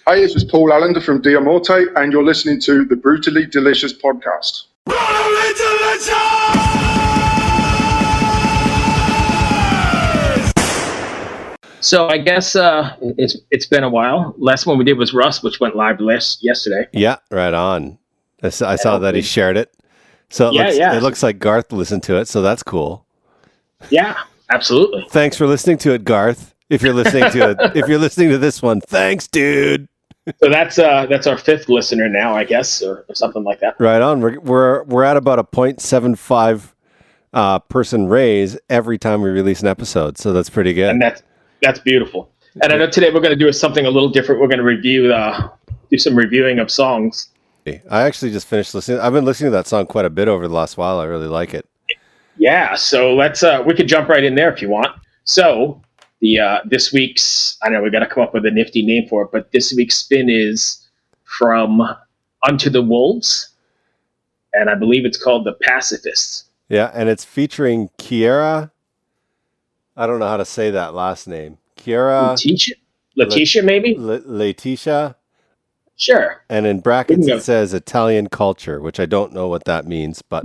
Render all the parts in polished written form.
Hi, this is Paul Allender from Diamorte, and you're listening to the Brutally Delicious podcast. Brutally Delicious! So I guess it's been a while. Last one we did was Russ, which went live yesterday. Yeah, right on. I saw that he shared it. So it looks like Garth listened to it, so that's cool. Yeah, absolutely. Thanks for listening to it, Garth. If you're listening to it, if you're listening to this one, thanks, dude. So that's our fifth listener now, I guess, or something like that. Right on. We're at about a 0.75 person raise every time we release an episode, so that's pretty good. And that's beautiful. And I know today we're going to do something a little different. We're going to do some reviewing of songs. I actually just finished listening. I've been listening to that song quite a bit over the last while. I really like it. Yeah, so let's we could jump right in there if you want. So this week's, I know we got to come up with a nifty name for it, but this week's spin is from Unto the Wolves, and I believe it's called The Pacifist. Yeah, and it's featuring Kiera. I don't know how to say that last name. Kiera. Letitia, maybe? Letitia. Sure. And in brackets it says Italian culture, which I don't know what that means, but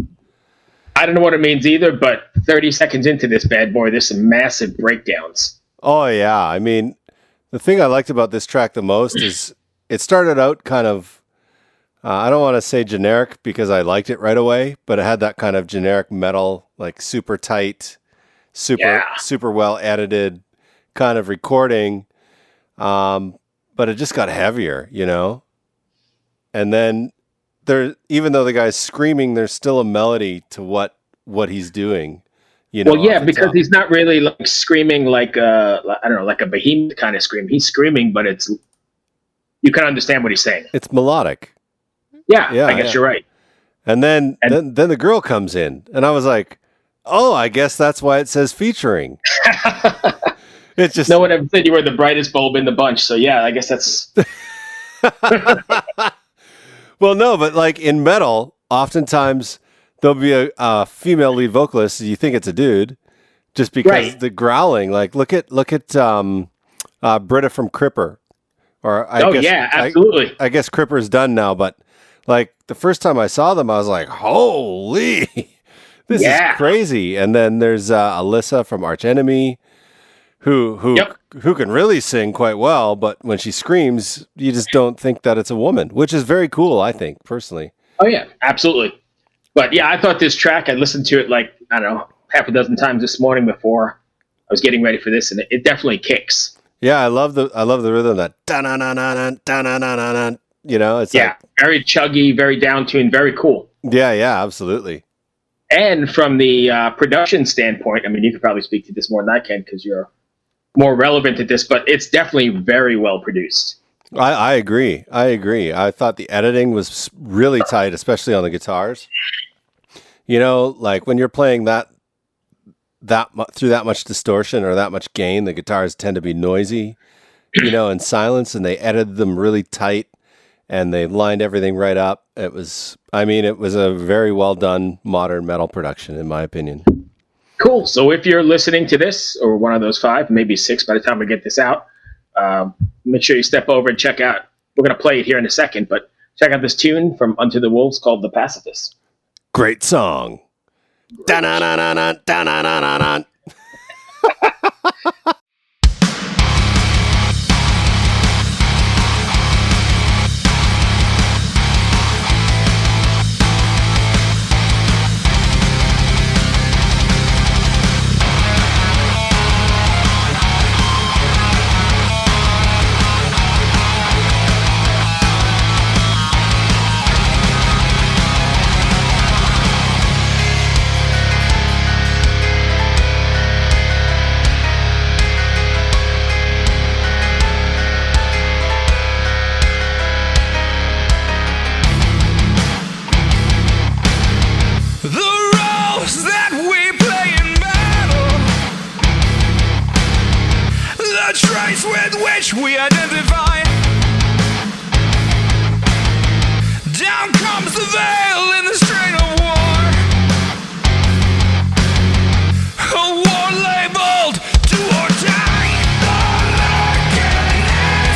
I don't know what it means either, but 30 seconds into this bad boy, there's some massive breakdowns. Oh, yeah. I mean, the thing I liked about this track the most is it started out kind of, I don't want to say generic because I liked it right away, but it had that kind of generic metal, like super tight, super well edited kind of recording. But it just got heavier, you know? And then even though the guy's screaming, there's still a melody to what he's doing. You know, well, yeah, because he's not really like screaming like I don't know, like a behemoth kind of scream. He's screaming, but you can understand what he's saying. It's melodic. Yeah, I guess you're right. And then the girl comes in, and I was like, oh, I guess that's why it says featuring. It's just no one ever said you were the brightest bulb in the bunch, so yeah, I guess that's. Well, no, but like in metal, oftentimes there'll be a female lead vocalist. You think it's a dude, just because the growling. Like look at Britta from Cripper, or I guess, yeah, absolutely. I guess Cripper's done now, but like the first time I saw them, I was like, holy, this is crazy. And then there's Alyssa from Arch Enemy, who can really sing quite well, but when she screams, you just don't think that it's a woman, which is very cool, I think, personally. Oh, yeah, absolutely. But yeah, I thought this track, I listened to it like, I don't know, half a dozen times this morning before I was getting ready for this, and it definitely kicks. Yeah, I love the rhythm, that da-na-na-na-na, da-na-na-na-na, you know? It's very chuggy, very down-tuned, very cool. Yeah, absolutely. And from the production standpoint, I mean, you could probably speak to this more than I can because you're more relevant to this, but it's definitely very well produced. I agree. I thought the editing was really tight, especially on the guitars. You know, like when you're playing through that much distortion or that much gain, the guitars tend to be noisy, you know, in silence, and they edited them really tight and they lined everything right up. It was a very well done modern metal production, in my opinion. Cool. So if you're listening to this, or one of those 5, maybe 6 by the time we get this out, make sure you step over and check out. We're going to play it here in a second, but check out this tune from Unto the Wolves called The Pacifist. Great song. Da-na-na-na-na, da-na-na-na-na. We identify. Down comes the veil in the strain of war. A war labeled do or die. The lurking enemy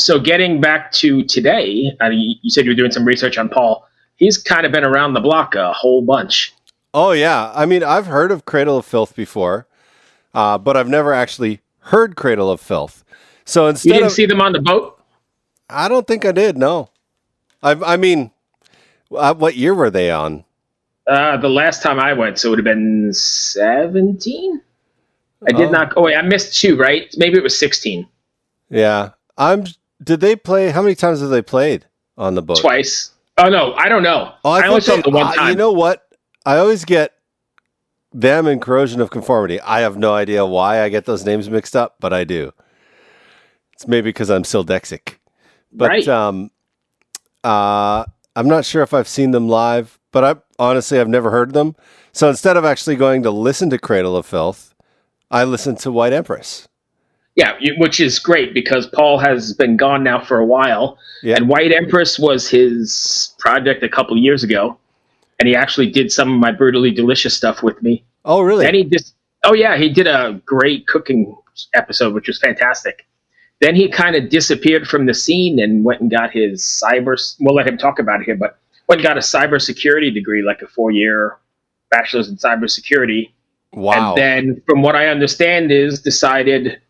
So getting back to today, I mean, you said you were doing some research on Paul. He's kind of been around the block a whole bunch. Oh yeah, I mean I've heard of Cradle of Filth before, but I've never actually heard Cradle of Filth. So You instead didn't of, see them on the boat? I don't think I did. No, I mean, what year were they on? The last time I went, so it would have been 17. I did not. Oh wait, I missed 2. Right? Maybe it was 16. Yeah, Did they play? How many times have they played on the boat? Twice. Oh no, I don't know. Oh, I only saw them the one time. You know what? I always get them and Corrosion of Conformity. I have no idea why I get those names mixed up, but I do. It's maybe because I'm dyslexic. But Right. I'm not sure if I've seen them live, but I've never heard them. So instead of actually going to listen to Cradle of Filth, I listened to White Empress. Yeah, which is great because Paul has been gone now for a while. Yeah. And White Empress was his project a couple of years ago. And he actually did some of my Brutally Delicious stuff with me. Oh, really? And he did a great cooking episode, which was fantastic. Then he kind of disappeared from the scene and went and got his we'll let him talk about it here, but went and got a cybersecurity degree, like a 4-year bachelor's in cybersecurity. Wow. And then from what I understand is decided,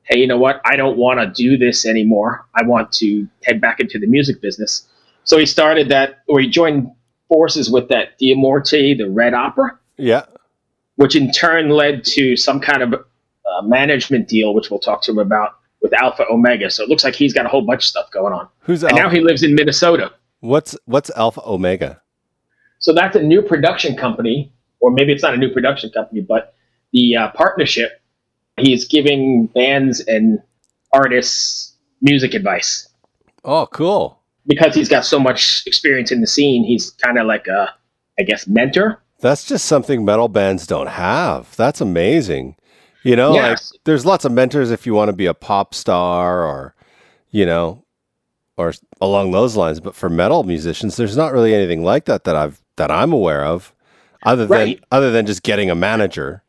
hey, you know what? I don't want to do this anymore. I want to head back into the music business. So he he joined forces with that Diamorte, the Red Opera, Yeah. which in turn led to some kind of management deal, which we'll talk to him about, with Alpha Omega. So it looks like he's got a whole bunch of stuff going on. Now he lives in Minnesota. What's Alpha Omega? So that's a new production company, or maybe it's not a new production company, but the partnership, he's giving bands and artists music advice. Oh, cool. Because he's got so much experience in the scene, he's kind of like a, I guess, mentor. That's just something metal bands don't have. That's amazing. You know, Yes. like there's lots of mentors if you want to be a pop star or, or along those lines. But for metal musicians, there's not really anything like that I'm aware of, other than just getting a manager.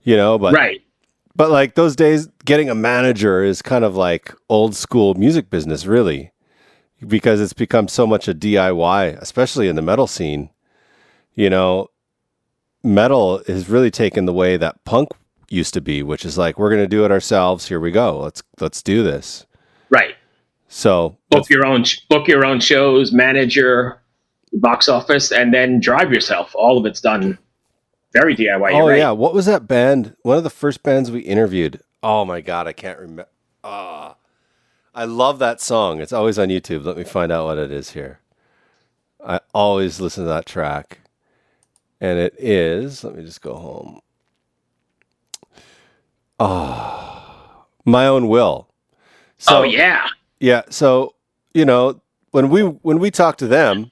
But Right. But like those days, getting a manager is kind of like old school music business, really, because it's become so much a DIY, especially in the metal scene. Metal has really taken the way that punk used to be, which is like, we're going to do it ourselves. Here we go. Let's do this. Right. So Book your own shows, manage your box office, and then drive yourself. All of it's done very DIY. Oh, right? yeah. What was that band? One of the first bands we interviewed. Oh, my God. I can't remember. I love that song. It's always on YouTube. Let me find out what it is here. I always listen to that track. And it is, let me just go home. My Own Will. So, Oh, yeah. Yeah. So, when we talked to them,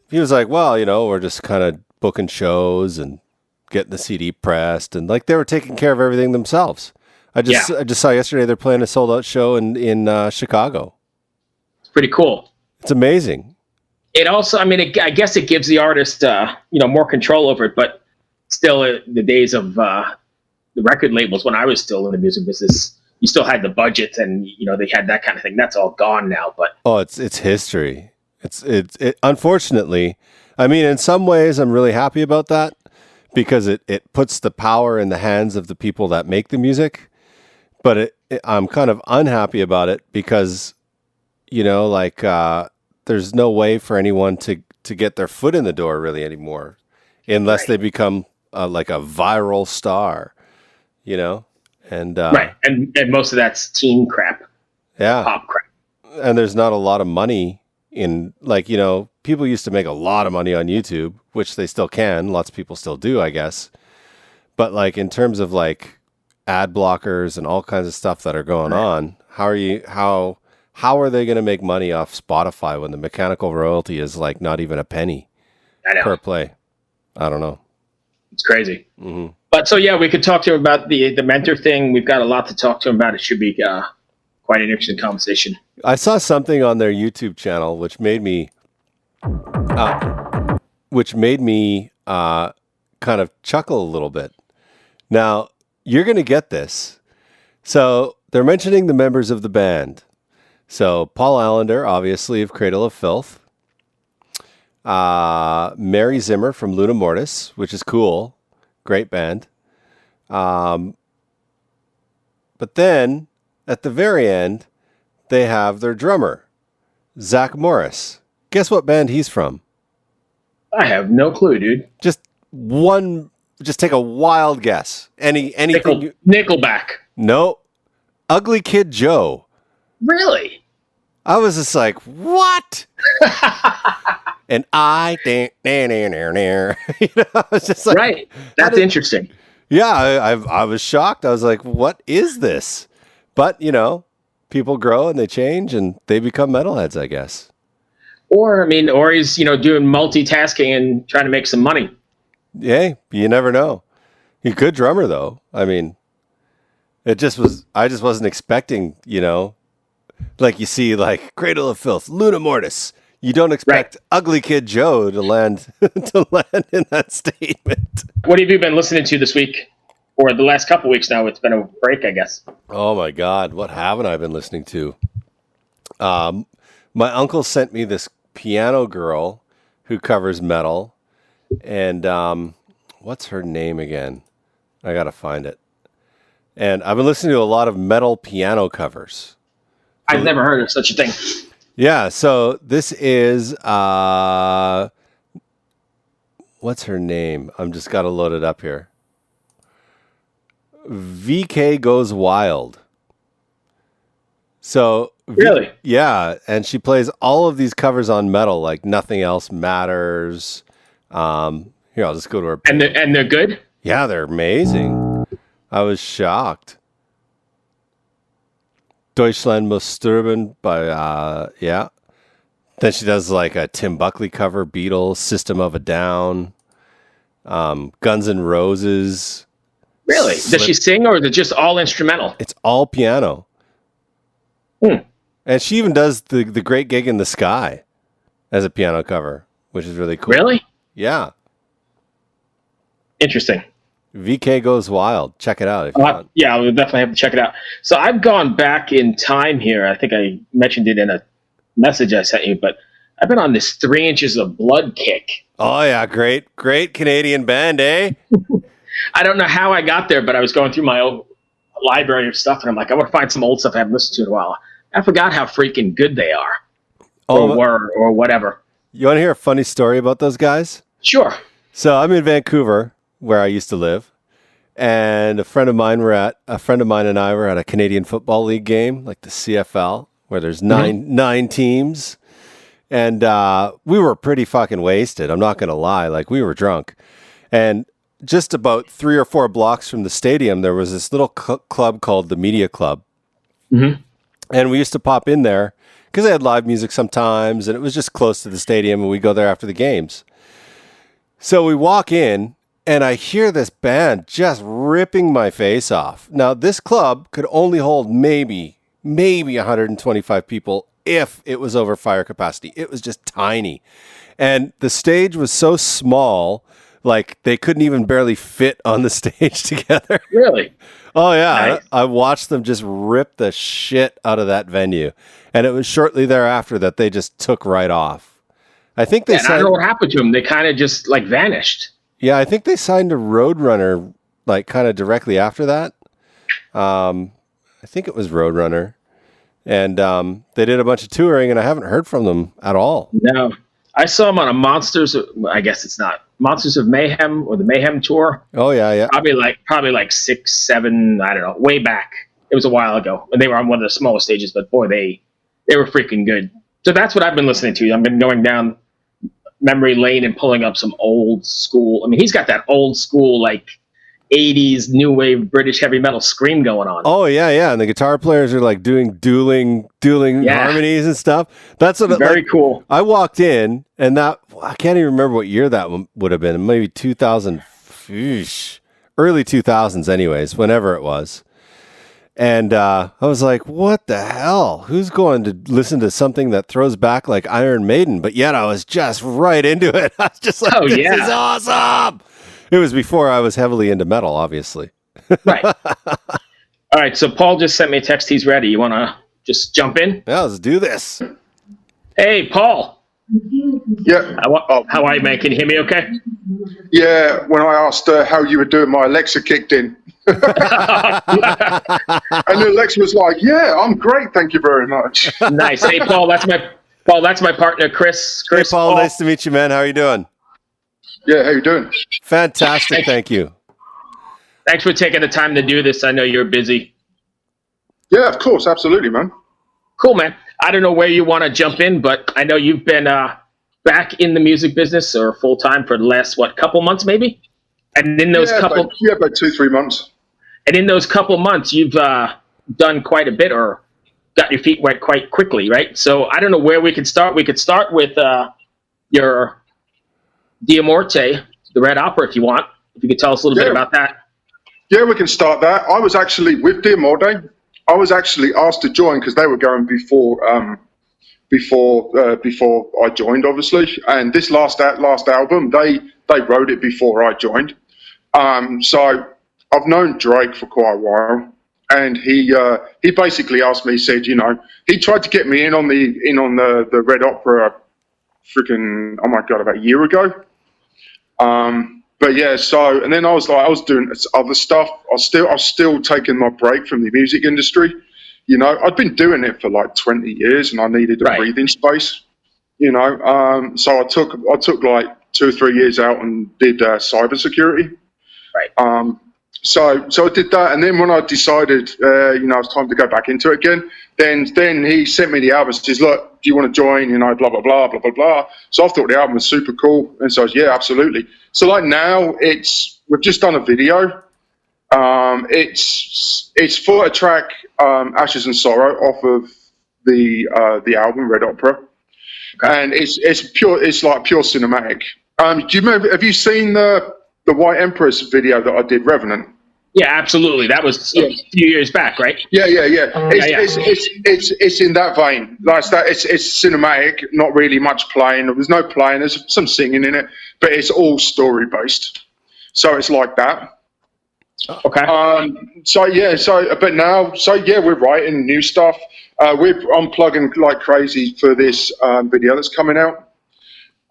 he was like, well, we're just kind of booking shows and getting the CD pressed, and like they were taking care of everything themselves. I just saw yesterday they're playing a sold out show in Chicago. It's pretty cool. It's amazing. It also, I guess it gives the artist, more control over it, but still the days of the record labels when I was still in the music business, you still had the budget and, they had that kind of thing. That's all gone now, but. Oh, it's history. It's unfortunately, in some ways I'm really happy about that because it puts the power in the hands of the people that make the music. But I'm kind of unhappy about it because, there's no way for anyone to get their foot in the door really anymore unless they become like a viral star, and right. And most of that's teen crap. Yeah. Pop crap. And there's not a lot of money in people used to make a lot of money on YouTube, which they still can. Lots of people still do, I guess. But like in terms of like ad blockers and all kinds of stuff that are going on, how are they going to make money off Spotify when the mechanical royalty is like not even a penny per play? I don't know. It's crazy. Mm-hmm. But so, yeah, we could talk to him about the mentor thing. We've got a lot to talk to him about. It should be quite an interesting conversation. I saw something on their YouTube channel which made me kind of chuckle a little bit. Now, you're going to get this. So they're mentioning the members of the band. So Paul Allender, obviously, of Cradle of Filth. Mary Zimmer from Luna Mortis, which is cool. Great band. But then, at the very end, they have their drummer, Zach Morris. Guess what band he's from? I have no clue, dude. Just take a wild guess. Anything. Nickelback. No. Ugly Kid Joe. Really? I was just like, what? And I was just like, right. That's interesting. Yeah, I was shocked. I was like, what is this? But, people grow and they change and they become metalheads, I guess. Or he's, doing multitasking and trying to make some money. Yeah, you never know. He's a good drummer, though. I just wasn't expecting, like you see, like Cradle of Filth, Luna Mortis. You don't expect Ugly Kid Joe to land in that statement. What have you been listening to this week? Or the last couple weeks now? It's been a break, I guess. Oh my God, what haven't I been listening to? My uncle sent me this piano girl who covers metal. And what's her name again? I gotta find it. And I've been listening to a lot of metal piano covers. I've never heard of such a thing. Yeah, so this is what's her name? I'm just gotta load it up here. VK Goes Wild. So really? Yeah, and she plays all of these covers on metal, like Nothing Else Matters. Here, I'll just go to her. And they're good? Yeah, they're amazing. I was shocked. Deutschland muss sterben by, yeah. Then she does like a Tim Buckley cover, Beatles, System of a Down, Guns N' Roses. Really? Does she sing or is it just all instrumental? It's all piano. And she even does the Great Gig in the Sky as a piano cover, which is really cool. Really? Yeah. Interesting. VK Goes Wild. Check it out if you want. Yeah, we'll definitely have to check it out. So I've gone back in time here. I think I mentioned it in a message I sent you, but I've been on this 3 Inches of Blood kick. Oh, yeah. Great Canadian band, eh? I don't know how I got there, but I was going through my old library of stuff, and I'm like, I want to find some old stuff I haven't listened to in a while. I forgot how freaking good they are. Or were, or whatever. You want to hear a funny story about those guys? Sure. So I'm in Vancouver, where I used to live, and a friend of mine and I were at a Canadian Football League game, like the CFL, where there's nine teams, and we were pretty fucking wasted. I'm not gonna lie, like we were drunk, and just about 3 or 4 blocks from the stadium, there was this little club called the Media Club, and we used to pop in there because they had live music sometimes, and it was just close to the stadium, and we'd go there after the games. So we walk in, and I hear this band just ripping my face off. Now, this club could only hold maybe 125 people if it was over fire capacity. It was just tiny. And the stage was so small, like they couldn't even barely fit on the stage together. Really? Oh, yeah. Nice. I watched them just rip the shit out of that venue. And it was shortly thereafter that they just took right off. I think they I don't know what happened to them. They kind of just like vanished. Yeah, I think they signed to Roadrunner like kind of directly after that. I think it was Roadrunner. And they did a bunch of touring, and I haven't heard from them at all. No. I saw them on a Monsters of Mayhem or the Mayhem tour. Oh, yeah. Probably like 6, 7, I don't know, way back. It was a while ago. And they were on one of the smallest stages, but boy, they were freaking good. So that's what I've been listening to. I've been going down memory lane and pulling up some old school. I mean, he's got that old school, like 80s new wave British heavy metal scream going on. Oh, yeah. And the guitar players are like doing dueling harmonies and stuff. That's very cool. I walked in, and I can't even remember what year that would have been. Maybe 2000, early 2000s anyways, whenever it was. And I was like, what the hell? Who's going to listen to something that throws back like Iron Maiden? But yet I was just right into it. I was just like, this is awesome. It was before I was heavily into metal, obviously. Right. All right, so Paul just sent me a text. He's ready. You want to just jump in? Yeah, let's do this. Hey, Paul. Yeah. How are you, man? Can you hear me okay? Yeah, when I asked how you were doing, my Alexa kicked in. And Alexa was like, yeah, I'm great, thank you very much. Nice. Hey, Paul, that's my partner, Chris. Hey, Paul, nice to meet you, man. How are you doing? Yeah, how you doing? Fantastic, thank you. Thanks for taking the time to do this. I know you're busy. Yeah, of course, absolutely, man. Cool, man. I don't know where you want to jump in, but I know you've been back in the music business or full-time for the last, couple months maybe? And in those about 2-3 months. And in those couple months, you've done quite a bit or got your feet wet quite quickly, right? So I don't know where we could start. We could start with your Diamorte, the Red Opera, if you want. If you could tell us a little bit about that. Yeah, we can start that. I was actually with Diamorte. I was actually asked to join because they were going before I joined, obviously. And this last album, they wrote it before I joined. So I've known Drake for quite a while, and he basically asked me, said, you know, he tried to get me in on the Red Opera, freaking, oh my god, about a year ago. But yeah, so, and then I was doing other stuff. I was still taking my break from the music industry. You know, I'd been doing it for like 20 years, and I needed a breathing space. You know, so I took like 2 or 3 years out and did cybersecurity. Right. So I did that, and then when I decided, you know, it's time to go back into it again, then he sent me the album. He says, look, do you want to join? You know, blah blah blah blah blah blah. So I thought the album was super cool, and so I was, yeah, absolutely. So like now we've just done a video. It's for a track, Ashes and Sorrow, off of the album Red Opera, and it's like pure cinematic. Do you remember? Have you seen the White Empress video that I did, Revenant? Yeah, absolutely. That was a few years back, right? Yeah. It's in that vein. Like that, it's cinematic, not really much playing. There was no playing. There's some singing in it, but it's all story based. So it's like that. Okay. We're writing new stuff. I'm plugging like crazy for this video that's coming out.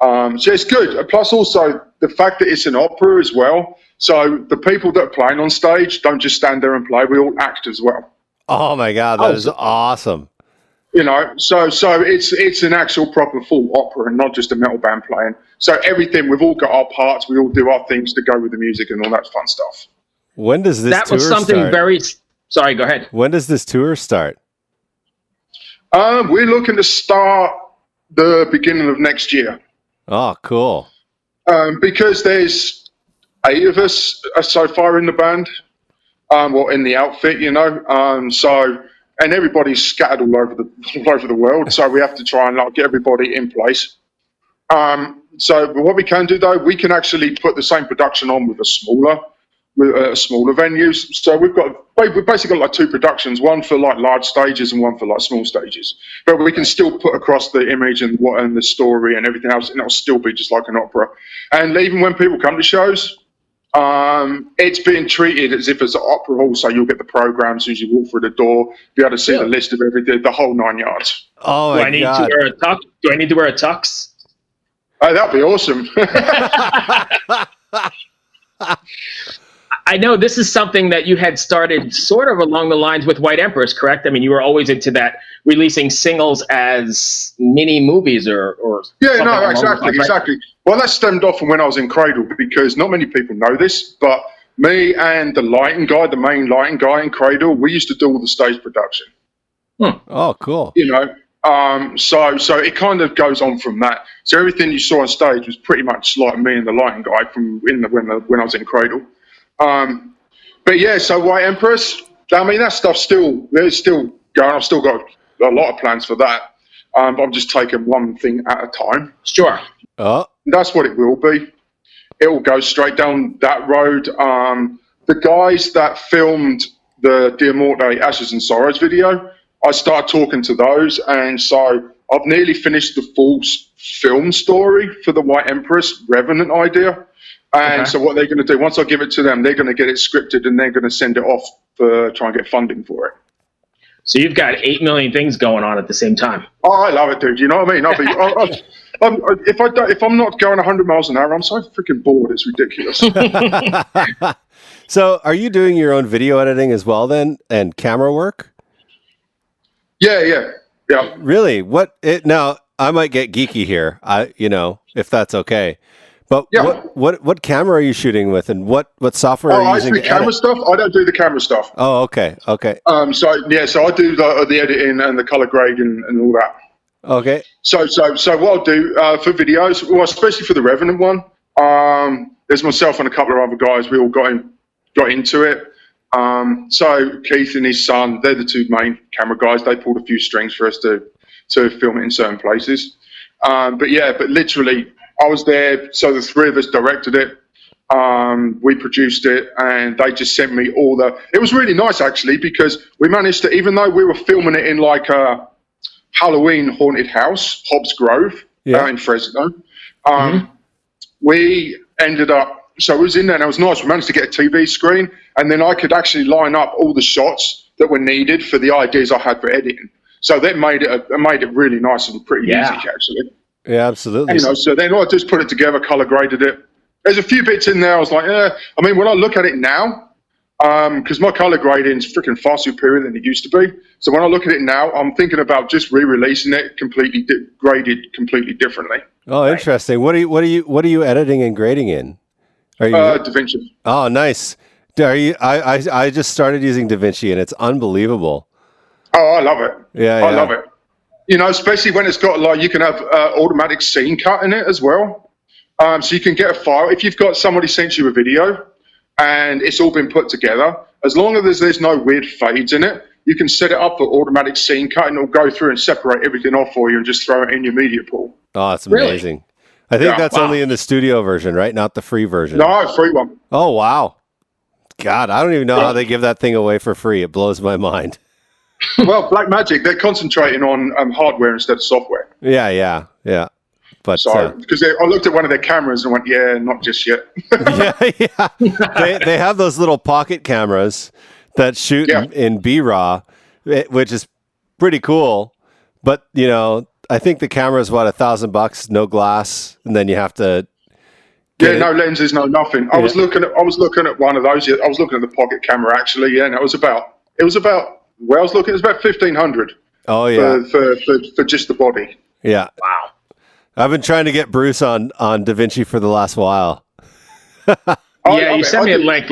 So it's good. Plus also the fact that it's an opera as well. So the people that are playing on stage don't just stand there and play. We all act as well. Oh my god, that is awesome. You know, so it's an actual proper full opera and not just a metal band playing. So everything, we've all got our parts. We all do our things to go with the music and all that fun stuff. When does this that tour was something start? very. Sorry, go ahead. When does this tour start? We're looking to start the beginning of next year. Oh, cool. Because there's 8 of us so far in the band, or in the outfit, you know. And everybody's scattered all over the world, so we have to try and like get everybody in place. So what we can do though, we can actually put the same production on with smaller venues. So we've basically got like 2 productions, one for like large stages and one for like small stages. But we can still put across the image and the story and everything else, and it'll still be just like an opera. And even when people come to shows, it's being treated as if it's an opera hall. So you'll get the programs as soon as you walk through the door, be able to see the list of everything, the whole 9 yards. Oh my god! Do I need to wear a tux? Oh, that'd be awesome. I know this is something that you had started sort of along the lines with White Empress, correct? I mean, you were always into that, releasing singles as mini movies or yeah, no, exactly. Well, that stemmed off from when I was in Cradle, because not many people know this, but me and the main lighting guy in Cradle, we used to do all the stage production. Oh, cool. You know, so it kind of goes on from that. So everything you saw on stage was pretty much like me and the lighting guy when I was in Cradle. But yeah, so White Empress, I mean, that stuff's still going. I've still got a lot of plans for that. But I'm just taking one thing at a time. Sure. Oh. That's what it will be. It will go straight down that road. The guys that filmed the Diamorte Ashes and Sorrows video, I started talking to those, and so I've nearly finished the full film story for the White Empress Revenant idea. And so what they're going to do, once I give it to them, they're going to get it scripted and they're going to send it off for try and get funding for it. So you've got 8 million things going on at the same time. Oh, I love it, dude. You know what I mean? If I'm not going 100 miles an hour, I'm so freaking bored. It's ridiculous. So are you doing your own video editing as well then, and camera work? Yeah. Really? Now I might get geeky here. If that's okay. But what camera are you shooting with, and what software are you using? I do camera stuff. I don't do the camera stuff. Oh, okay. So I do the editing and the color grading and all that. Okay. So what I'll do for videos, well, especially for the Revenant one, there's myself and a couple of other guys. We all got into it. So Keith and his son, they're the two main camera guys. They pulled a few strings for us to film it in certain places. But literally, I was there. So the three of us directed it. We produced it, and they just sent me all it was really nice actually, because we managed to, even though we were filming it in like a Halloween haunted house, Hobbs Grove, out in Fresno, we ended up, so it was in there and it was nice. We managed to get a TV screen, and then I could actually line up all the shots that were needed for the ideas I had for editing. So that made it really nice and pretty easy actually. Yeah, absolutely. So then I just put it together, color graded it. There's a few bits in there I was like, I mean, when I look at it now, because my color grading is freaking far superior than it used to be. So when I look at it now, I'm thinking about just re-releasing it completely graded completely differently. Oh, interesting. What are you editing and grading in? Are you DaVinci? Oh, nice. I just started using DaVinci and it's unbelievable. Oh, I love it. I love it. Especially when it's got you can have automatic scene cut in it as well. So you can get a file if you've got somebody sent you a video and it's all been put together. As long as there's no weird fades in it, you can set it up for automatic scene cut, and it'll go through and separate everything off for you and just throw it in your media pool. Oh, it's amazing. Really? I think that's only in the studio version, right? Not the free version. No, free one. Oh, wow. God, I don't even know how they give that thing away for free. It blows my mind. Well, Blackmagic, they're concentrating on hardware instead of software. Yeah. But because I looked at one of their cameras and went, not just yet. They have those little pocket cameras that shoot in B-RAW, which is pretty cool. But I think the camera is $1,000, no glass, and then you have to. No lenses, no nothing. I was looking at one of those. I was looking at the pocket camera actually, and it was about where I was looking. It was about $1,500. Oh yeah, for just the body. Yeah. Wow. I've been trying to get Bruce on DaVinci for the last while. You sent me a link.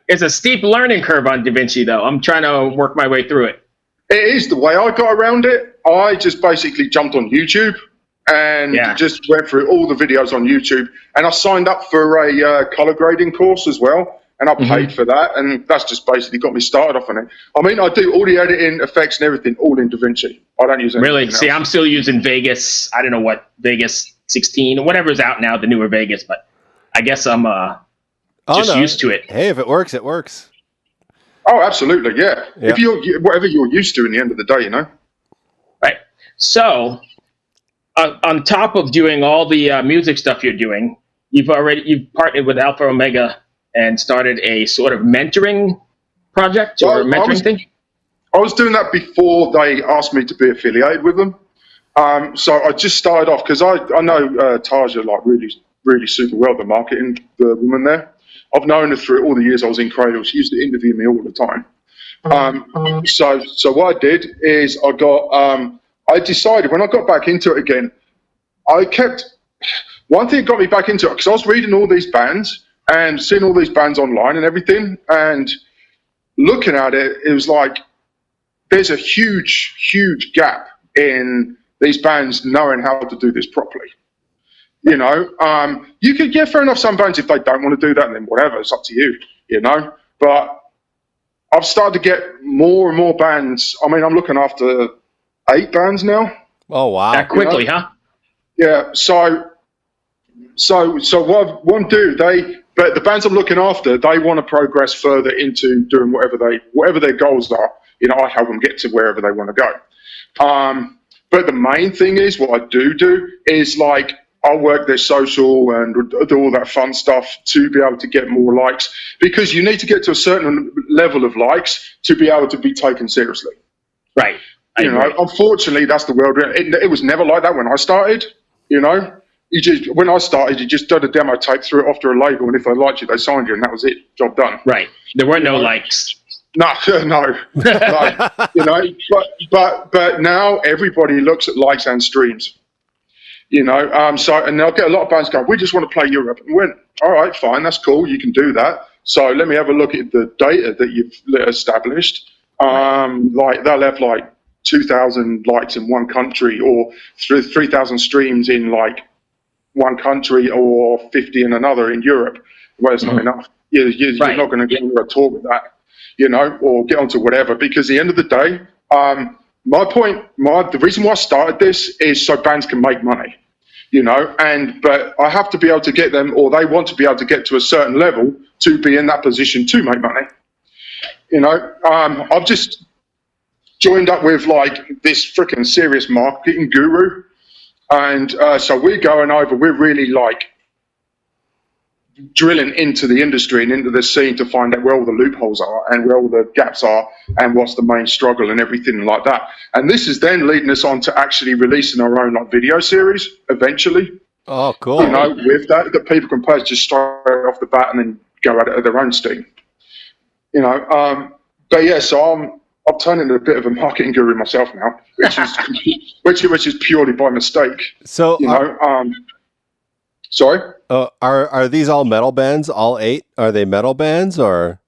It's a steep learning curve on DaVinci, though. I'm trying to work my way through it. It is. The way I got around it, I just basically jumped on YouTube and just went through all the videos on YouTube. And I signed up for a color grading course as well. And I paid for that. And that's just basically got me started off on it. I mean, I do all the editing, effects, and everything all in DaVinci. I don't use anything Really? else. See, I'm still using Vegas. I don't know what, Vegas 16, whatever's out now, the newer Vegas. But I guess I'm used to it. Hey, if it works, it works. Oh, absolutely, yeah. If whatever you're used to in the end of the day, Right. So, on top of doing all the music stuff you're doing, you've partnered with Alpha Omega and started a sort of mentoring project or mentoring thing? I was doing that before they asked me to be affiliated with them. So I just started off because I know Taja really, really super well, the marketing, the woman there. I've known her through all the years I was in Cradle. She used to interview me all the time. So what I did is I decided when I got back into it again, one thing that got me back into it, because I was reading all these bands and seeing all these bands online and everything, and looking at it, it was like there's a huge, huge gap in these bands knowing how to do this properly. You could, fair enough, some bands, if they don't want to do that, then whatever, it's up to you, But I've started to get more and more bands. I mean, I'm looking after 8 bands now. Oh, wow. That quickly, huh? Yeah, so what I want to do, but the bands I'm looking after, they want to progress further into doing whatever their goals are. I help them get to wherever they want to go. But the main thing is what I do is I'll work their social and do all that fun stuff to be able to get more likes, because you need to get to a certain level of likes to be able to be taken seriously. Right. You know, unfortunately, that's the world. It was never like that when I started. You know, when I started, you just did a demo tape, threw it off to a label, and if they liked you, they signed you, and that was it. Job done. Right. There were no likes. No. You know, but now everybody looks at likes and streams. You know, and I'll get a lot of bands going, we just want to play Europe. And went, all right, fine, that's cool, you can do that. So let me have a look at the data that you've established. Like they'll have like 2,000 likes in one country, or 3,000 streams in like one country, or 50 in another in Europe. Well, it's not enough. You're not going to get onto a tour with that, you know, or get onto whatever, because at the end of the day, the reason why I started this is so bands can make money, you know, but I have to be able to get them, or they want to be able to get to a certain level to be in that position to make money. You know, I've just joined up with like this freaking serious marketing guru, and so we're going over, we're really like drilling into the industry and into the scene to find out where all the loopholes are and where all the gaps are and what's the main struggle and everything like that. And this is then leading us on to actually releasing our own like video series eventually. Oh, cool. You know, with that people can play just straight off the bat and then go at it at their own steam. You know, but yeah, so I've turned into a bit of a marketing guru myself now, which is purely by mistake. So, you know, sorry. Are these all metal bands? All 8? Are they metal bands or?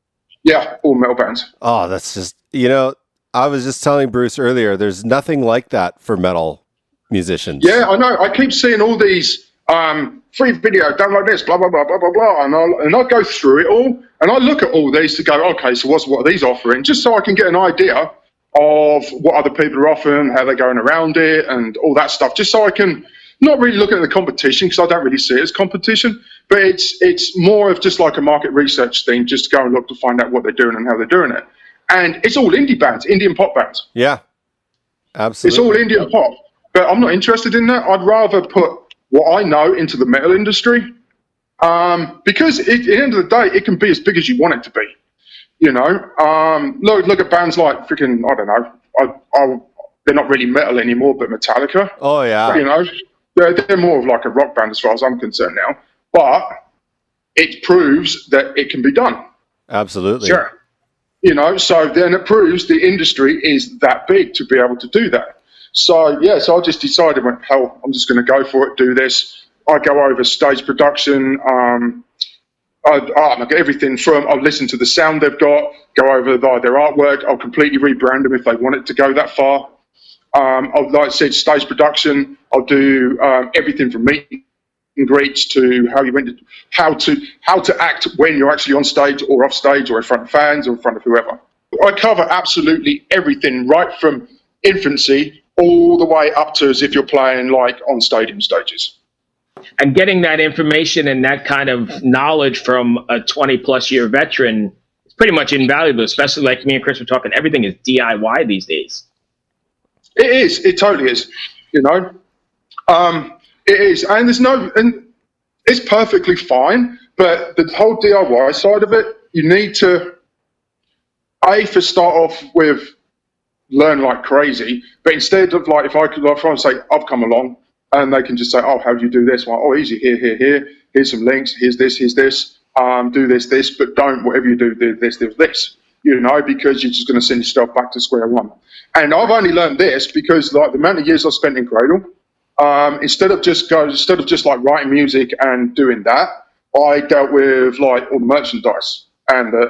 Yeah, all metal bands. Oh, that's just, you know, I was just telling Bruce earlier, there's nothing like that for metal musicians. Yeah, I know. I keep seeing all these free video, download this, blah, blah, blah, blah, blah, blah. And I go through it all, and I look at all these to go, okay, so what are these offering? Just so I can get an idea of what other people are offering, how they're going around it, and all that stuff, just so I can not really look at the competition, because I don't really see it as competition, but it's more of just like a market research thing, just to go and look to find out what they're doing and how they're doing it. And it's all indie bands, Indian pop bands. Yeah, absolutely. It's all Indian pop, but I'm not interested in that. I'd rather put what I know into the metal industry, because at the end of the day, it can be as big as you want it to be. You know, look at bands like freaking, I don't know, they're not really metal anymore, but Metallica. Oh yeah. You know, they're more of like a rock band as far as I'm concerned now, but it proves that it can be done. Absolutely. Sure. You know, so then it proves the industry is that big to be able to do that. So yeah, so I just decided, hell, I'm just going to go for it, do this. I go over stage production, everything from, I'll listen to the sound they've got, go over their artwork, I'll completely rebrand them if they want it to go that far. I'll, like I said, stage production. I'll do everything from meet and greets to how to act when you're actually on stage or off stage or in front of fans or in front of whoever. I cover absolutely everything, right from infancy all the way up to as if you're playing like on stadium stages. And getting that information and that kind of knowledge from a 20-plus year veteran is pretty much invaluable, especially like me and Chris were talking. Everything is DIY these days. It is. It totally is. You know, it is, and it's perfectly fine. But the whole DIY side of it, you need to start off with learn like crazy. But instead of like, if I could say I've come along, and they can just say, oh, how do you do this? Well, oh, easy, here. Here's some links. Here's this. Do this, but don't. Whatever you do this. You know, because you're just going to send yourself back to square one. And I've only learned this because, like, the amount of years I spent in Cradle, instead of just like writing music and doing that, I dealt with like all the merchandise and the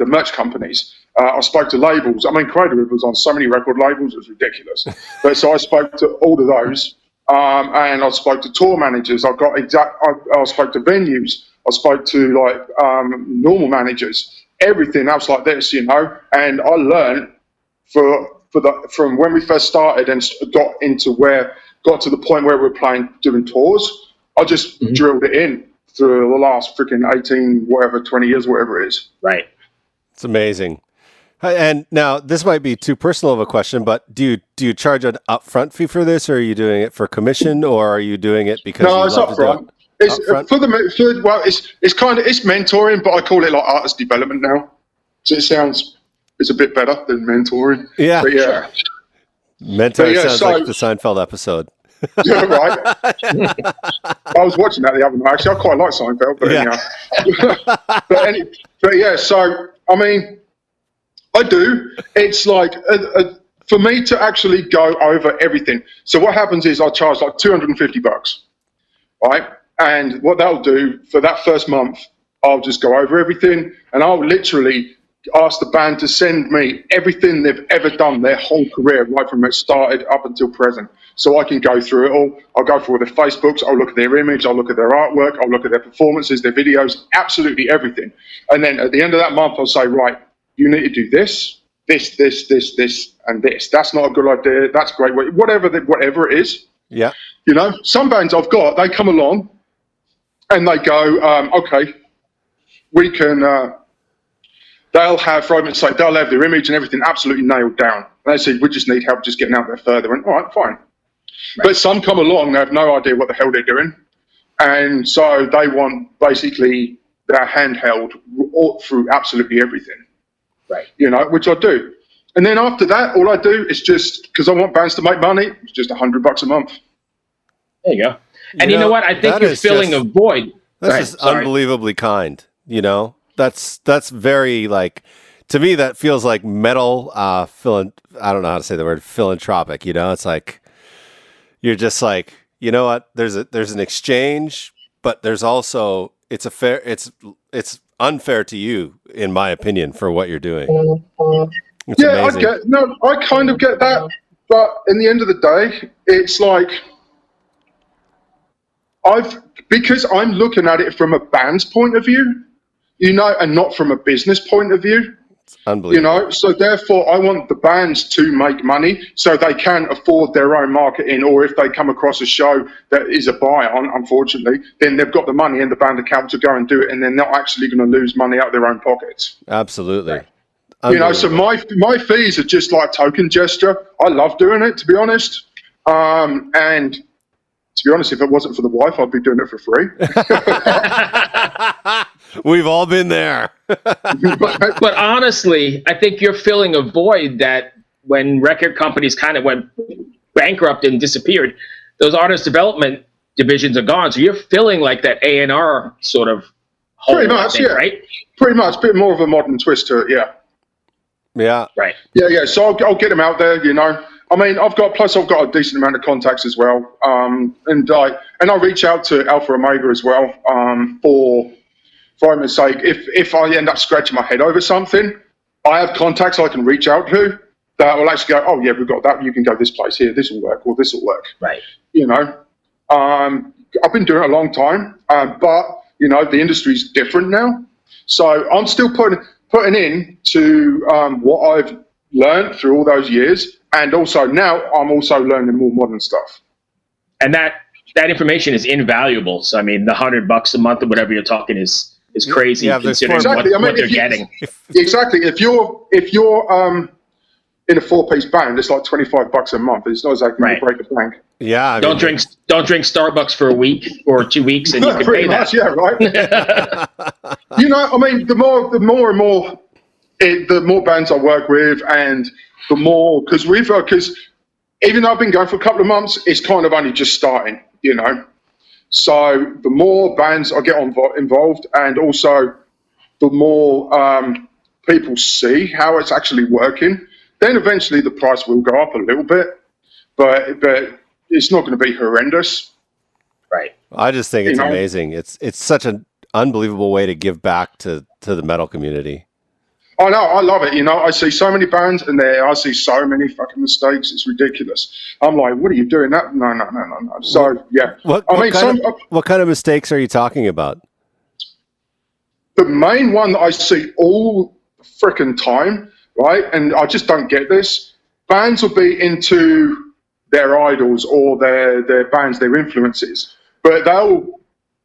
merch companies. I spoke to labels. I mean, Cradle was on so many record labels, it was ridiculous. But so I spoke to all of those, and I spoke to tour managers. I spoke to venues. I spoke to like normal managers. Everything else like this, you know. And I learned from when we first started and got to the point where we're doing tours. I just drilled it in through the last freaking 20 years, whatever it is. Right. It's amazing. And now this might be too personal of a question, but do you charge an upfront fee for this, or are you doing it for commission, or are you doing it because No, you it's love to do upfront. it? It's Upfront? well, it's kind of mentoring, but I call it like artist development now. So it's a bit better than mentoring. Yeah, but yeah. Mentor But yeah, sounds like the Seinfeld episode. Yeah, right. I was watching that the other night. Actually, I quite like Seinfeld, but anyhow. but yeah, so I mean, I do. It's like for me to actually go over everything. So what happens is I charge like $250, right? And what they'll do for that first month, I'll just go over everything, and I'll literally ask the band to send me everything they've ever done their whole career, right from it started up until present. So I can go through it all. I'll go through all their Facebooks, I'll look at their image, I'll look at their artwork, I'll look at their performances, their videos, absolutely everything. And then at the end of that month, I'll say, right, you need to do this, and this. That's not a good idea. That's great. Whatever it is. Yeah. You know, some bands I've got, they come along and they go, okay, we can, they'll have, for argument's sake, they'll have their image and everything absolutely nailed down. And they say, we just need help just getting out there further. And all right, fine. Right. But some come along, they have no idea what the hell they're doing. And so they want basically their handheld through absolutely everything. Right. You know, which I do. And then after that, all I do is just, because I want bands to make money, it's just $100 a month. There you go. And you know what? I think you're filling a void. That's just unbelievably kind. You know, that's very like, to me, that feels like metal, I don't know how to say the word philanthropic. You know, it's like, you're just like, you know what? There's an exchange, but there's also, it's unfair to you, in my opinion, for what you're doing. It's amazing. I kind of get that, but in the end of the day, it's like because I'm looking at it from a band's point of view, you know, and not from a business point of view. It's unbelievable. You know, so therefore I want the bands to make money so they can afford their own marketing, or if they come across a show that is a buy-on, unfortunately, then they've got the money in the band account to go and do it, and they're not actually going to lose money out of their own pockets. Absolutely. Right. You know, so my fees are just like token gesture. I love doing it, to be honest. And to be honest, if it wasn't for the wife, I'd be doing it for free. We've all been there. But honestly, I think you're filling a void that when record companies kind of went bankrupt and disappeared, those artist development divisions are gone. So you're filling like that A&R sort of hole. Pretty much, yeah. Right? Pretty much. A bit more of a modern twist to it, yeah. Yeah. Right. Yeah. So I'll get them out there, you know. I mean, I've got a decent amount of contacts as well. And I reach out to Alpha Omega as well, for argument's sake, if I end up scratching my head over something, I have contacts I can reach out to that will actually go, oh yeah, we've got that. You can go this place here. This will work, or this will work. Right. You know, I've been doing it a long time, but you know, the industry's different now. So I'm still putting in to what I've learned through all those years, and also now I'm also learning more modern stuff. And that information is invaluable. So I mean, the $100 a month or whatever you're talking is crazy, considering what you're getting. Exactly. If you're in a 4-piece band, it's like $25 a month. It's not exactly going to break the bank. Yeah. I don't drink Starbucks for a week or 2 weeks, and you can pretty pay much, that. Yeah, right. You know, I mean, the more and more the more bands I work with, and the more, because even though I've been going for a couple of months, it's kind of only just starting, you know. So the more bands I get involved, and also the more people see how it's actually working, then eventually the price will go up a little bit, but it's not going to be horrendous. Right. I just think it's amazing. It's such an unbelievable way to give back to the metal community. I know, I love it. You know, I see so many bands and I see so many fucking mistakes. It's ridiculous. I'm like, what are you doing? No. So, yeah. What kind of mistakes are you talking about? The main one that I see all freaking time, right? And I just don't get this. Bands will be into their idols or their bands, their influences, but they'll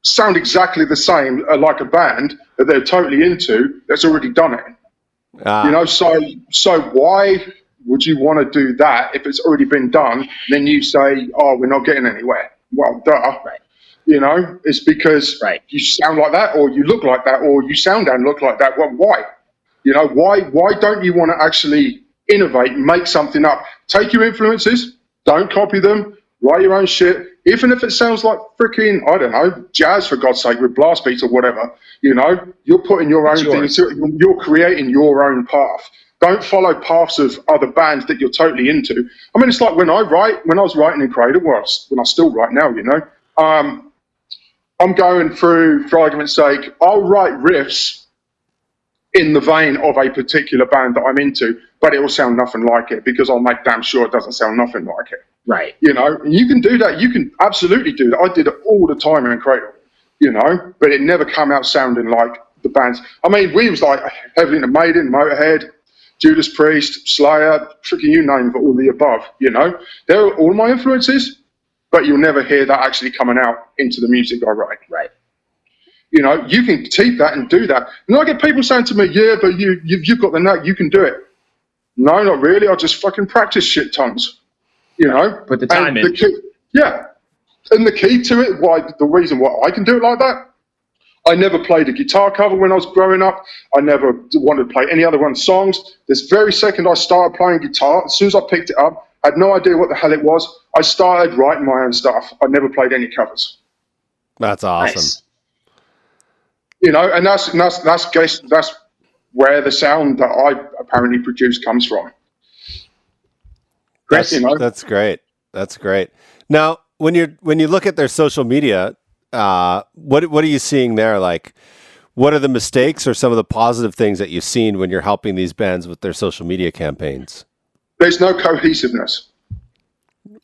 sound exactly the same like a band that they're totally into that's already done it. You know, so why would you want to do that if it's already been done? Then you say, "Oh, we're not getting anywhere." Well, duh. Right. You know, it's because you sound like that, or you look like that, or you sound and look like that. Well, why? You know, why don't you want to actually innovate, make something up? Take your influences, don't copy them, write your own shit, even if it sounds like freaking, I don't know, jazz, for God's sake, with blast beats or whatever. You know, you're putting your own thing into it, you're creating your own path. Don't follow paths of other bands that you're totally into. I mean, it's like when I was writing in Cradle, when I still write now, you know, I'm going through, for argument's sake, I'll write riffs in the vein of a particular band that I'm into, but it will sound nothing like it because I'll make damn sure it doesn't sound nothing like it. Right. You know, and you can do that. You can absolutely do that. I did it all the time in Cradle, you know, but it never came out sounding like the bands. I mean, we was like heavily into Maiden, Motorhead, Judas Priest, Slayer, freaking you name it, all the above, you know. They're all my influences, but you'll never hear that actually coming out into the music I write. Right. You know, you can keep that and do that. And I get people saying to me, "Yeah, but you've got the knack, you can do it." No, not really. I just fucking practice shit tons. You know? Put the time in. And the key to it, the reason why I can do it like that, I never played a guitar cover when I was growing up. I never wanted to play any other one's songs. This very second I started playing guitar, as soon as I picked it up, I had no idea what the hell it was. I started writing my own stuff. I never played any covers. That's awesome. Nice. You know, and that's where the sound that I apparently produce comes from. That's great. That's great. Now, when you look at their social media, what are you seeing there? Like, what are the mistakes or some of the positive things that you've seen when you're helping these bands with their social media campaigns? There's no cohesiveness.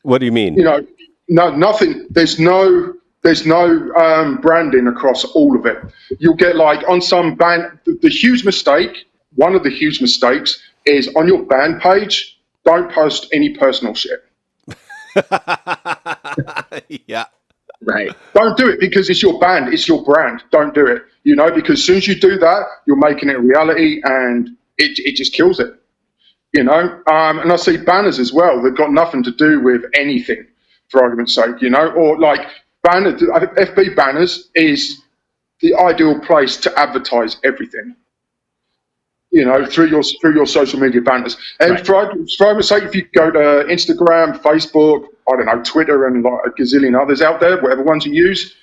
What do you mean? You know, nothing. There's no branding across all of it. You'll get like on some band, the huge mistake, one of the huge mistakes is on your band page, don't post any personal shit. Yeah. Right. Don't do it because it's your band, it's your brand. Don't do it. You know, because as soon as you do that, you're making it a reality and it just kills it. You know, and I see banners as well that got nothing to do with anything, for argument's sake, you know, or like FB banners is the ideal place to advertise everything. You know, through your social media banners. And for argument's sake, if you go to Instagram, Facebook, I don't know, Twitter, and like a gazillion others out there, whatever ones you use,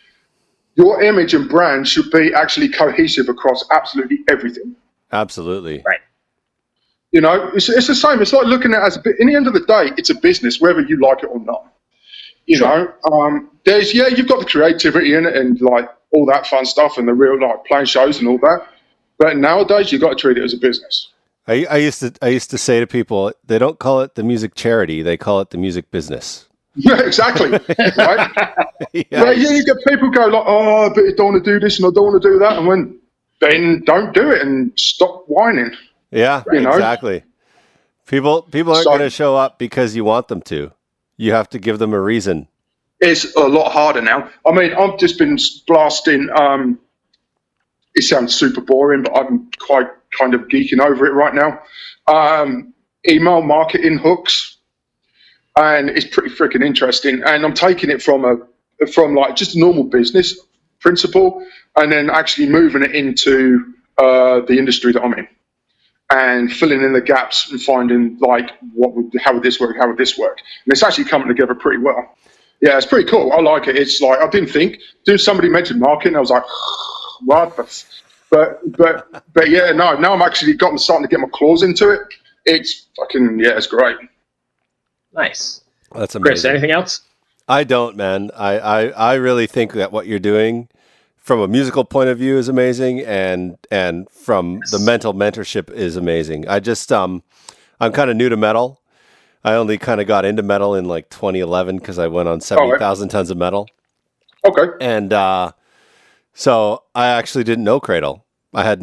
your image and brand should be actually cohesive across absolutely everything. Absolutely. Right. You know, it's the same. It's like looking at it as in the end of the day, it's a business, whether you like it or not. You know, you've got the creativity in it and like all that fun stuff and the real like playing shows and all that. But nowadays, you've got to treat it as a business. I used to say to people, they don't call it the music charity; they call it the music business. Yeah, exactly. Right? Yes. Well, yeah, you get people go like, "Oh, but I don't want to do this and I don't want to do that," and then don't do it and stop whining. Yeah, you know? Exactly. People aren't going to show up because you want them to. You have to give them a reason. It's a lot harder now. I mean, I've just been blasting. It sounds super boring, but I'm quite kind of geeking over it right now. Email marketing hooks, and it's pretty freaking interesting. And I'm taking it from like just a normal business principle, and then actually moving it into the industry that I'm in, and filling in the gaps and finding like how would this work, and it's actually coming together pretty well. Yeah, it's pretty cool. I like it. It's like I didn't think. Somebody mentioned marketing, I was like, what? But yeah, no. Now I'm actually starting to get my claws into it. It's fucking it's great. Nice. That's amazing. Chris, anything else? I don't, man. I really think that what you're doing from a musical point of view is amazing, and from the mental mentorship is amazing. I just I'm kind of new to metal. I only kind of got into metal in like 2011 because I went on 70,000 tons of metal. Okay. And so I actually didn't know Cradle. I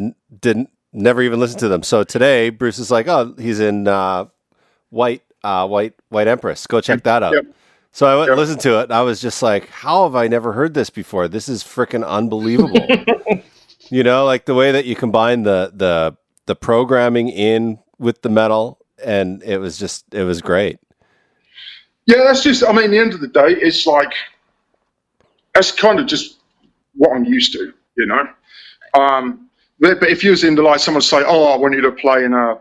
never even listened to them. So today Bruce is like, oh, he's in White Empress. Go check that out. Yep. So I went and listened to it. And I was just like, how have I never heard this before? This is freaking unbelievable. You know, like the way that you combine the the programming in with the metal, and it was great. Yeah, that's just, I mean, at the end of the day, it's like, that's kind of just what I'm used to, you know? But if you was into, like, someone say, oh, I want you to play in a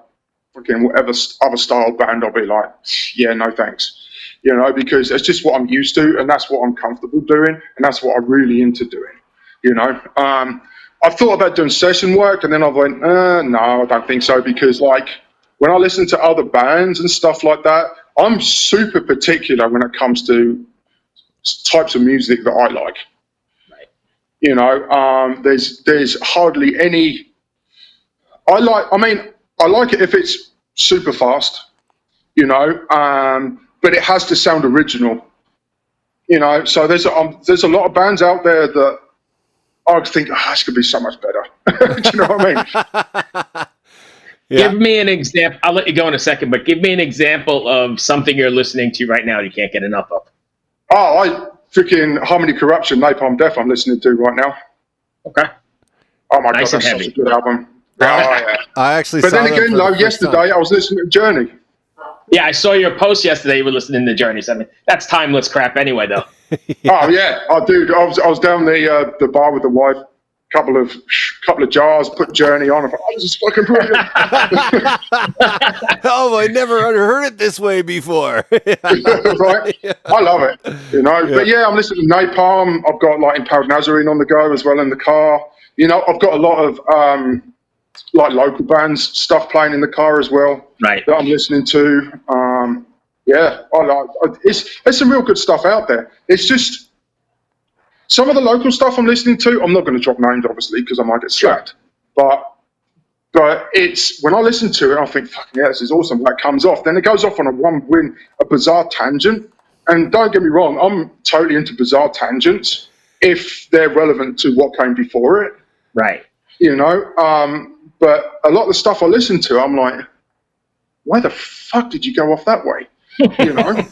fucking whatever other style band, I'll be like, yeah, no thanks. You know, because it's just what I'm used to, and that's what I'm comfortable doing, and that's what I'm really into doing, you know? I've thought about doing session work, and then I went, no, I don't think so, because, like, when I listen to other bands and stuff like that, I'm super particular when it comes to types of music that I like. Right. You know, there's hardly any. I like it if it's super fast. You know, but it has to sound original. You know, so there's a lot of bands out there that I think, this could be so much better. Do you know what I mean? Yeah. Give me an example. I'll let you go in a second, but give me an example of something you're listening to right now you can't get enough of. Oh, I freaking Harmony Corruption, Napalm Death I'm listening to right now. Okay. Oh my Nice God, that's and such heavy. a good album. Oh, yeah. I actually But saw then them again, for the though, first yesterday time. I was listening to Journey. Yeah, I saw your post yesterday. You were listening to Journeys. I mean, that's timeless crap anyway, though. Oh yeah, dude, I was down the bar with the wife, couple of jars, put Journey on. I thought, this is fucking brilliant. Oh, I never heard it this way before. Right? Yeah. I love it, you know. Yeah. But yeah, I'm listening to Napalm. I've got like Impaled Nazarene on the go as well in the car. You know, I've got a lot of like local bands stuff playing in the car as well. Right. That I'm listening to. Yeah, it's some real good stuff out there. It's just some of the local stuff I'm listening to. I'm not going to drop names, obviously, because I might get slapped. But it's when I listen to it, I think, fucking yeah, this is awesome. That comes off, then it goes off on a bizarre tangent. And don't get me wrong, I'm totally into bizarre tangents if they're relevant to what came before it. Right. You know, but a lot of the stuff I listen to, I'm like, why the fuck did you go off that way? You know,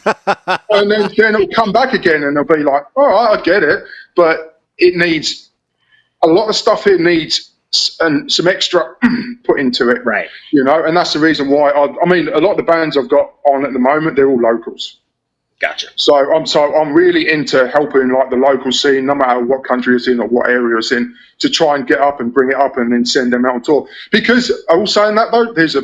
and then it'll come back again, and they'll be like, "All right, I get it," but it needs a lot of stuff. Here needs some extra put into it, Right? You know, and that's the reason why. I mean, a lot of the bands I've got on at the moment, they're all locals. Gotcha. So I'm really into helping like the local scene, no matter what country it's in or what area it's in, to try and get up and bring it up and then send them out on tour. Because I was saying that though, there's a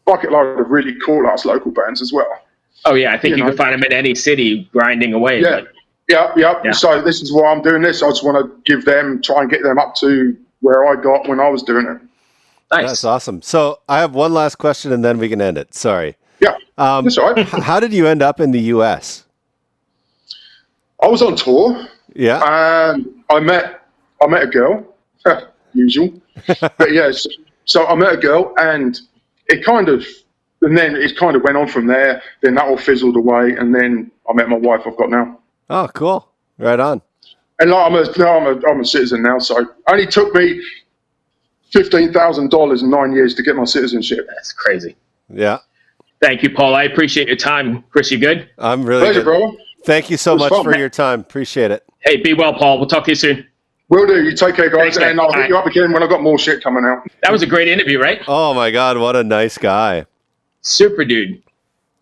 bucket load of really cool ass local bands as well. Oh yeah, I think you can find them in any city grinding away. Yeah. But... Yeah. So this is why I'm doing this. I just want to try and get them up to where I got when I was doing it. Nice. That's awesome. So I have one last question, and then we can end it. Sorry. Yeah. That's all right. How did you end up in the U.S.? I was on tour. Yeah. And I met a girl. Usual. But yes. So I met a girl, and then it kind of went on from there. Then that all fizzled away, and then I met my wife I've got now. Oh, cool. Right on. And like I'm a citizen now, so it only took me $15,000 in 9 years to get my citizenship. That's crazy. Yeah. Thank you, Paul. I appreciate your time. Chris, you good? I'm really Pleasure, good. brother. Thank you so much for your time. Appreciate it. Hey, be well, Paul. We'll talk to you soon. Will do. You take care, guys. Thanks, man. And I'll hit you up again when I've got more shit coming out. That was a great interview, right? Oh my God, what a nice guy. Super dude.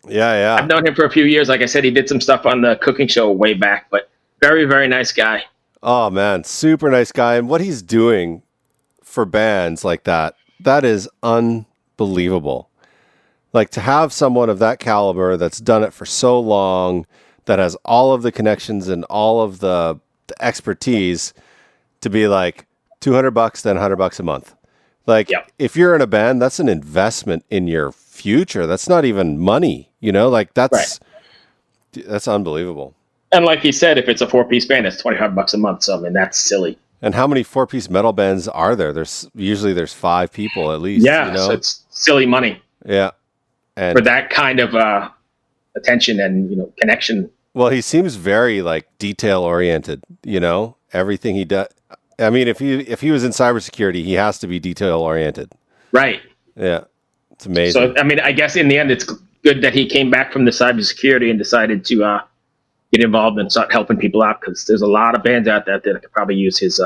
Yeah. I've known him for a few years. Like I said, he did some stuff on the cooking show way back, but very, very nice guy. Oh man, super nice guy. And what he's doing for bands like that is unbelievable. Like to have someone of that caliber that's done it for so long, that has all of the connections and all of the expertise to be like $200, then $100 a month. Like if you're in a band, that's an investment in your future. That's not even money, you know, like that's unbelievable. And like he said, if it's a 4-piece band, it's $25 a month. So I mean, that's silly. And how many 4-piece metal bands are there? There's 5 people at least. Yeah, you know? so it's silly money. Yeah, and for that kind of attention and connection. Well, he seems very like detail oriented. You know, everything he does. I mean, if he was in cybersecurity, he has to be detail oriented. Right. Yeah, it's amazing. So I mean, I guess in the end, it's good that he came back from the cybersecurity and decided to get involved and start helping people out, because there's a lot of bands out there that could probably use his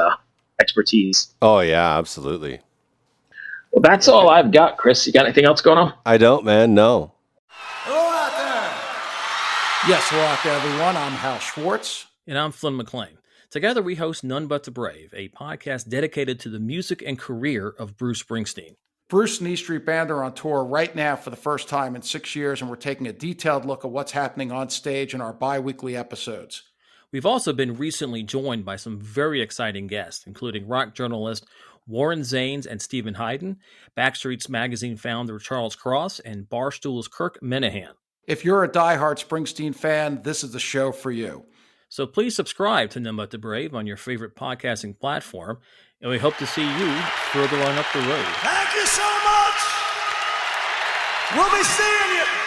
expertise. Oh yeah, absolutely. Well, that's all I've got, Chris. You got anything else going on? I don't, man. No. Hello out there. Yes, hello out there, everyone. I'm Hal Schwartz. And I'm Flynn McLean. Together we host None But the Brave, a podcast dedicated to the music and career of Bruce Springsteen. Bruce and E Street Band are on tour right now for the first time in 6 years, and we're taking a detailed look at what's happening on stage in our bi-weekly episodes. We've also been recently joined by some very exciting guests, including rock journalist Warren Zanes and Stephen Hayden, Backstreet's Magazine founder Charles Cross, and Barstool's Kirk Minahan. If you're a diehard Springsteen fan, this is the show for you. So please subscribe to None But the Brave on your favorite podcasting platform, and we hope to see you further on up the road. Thank you so much. We'll be seeing you.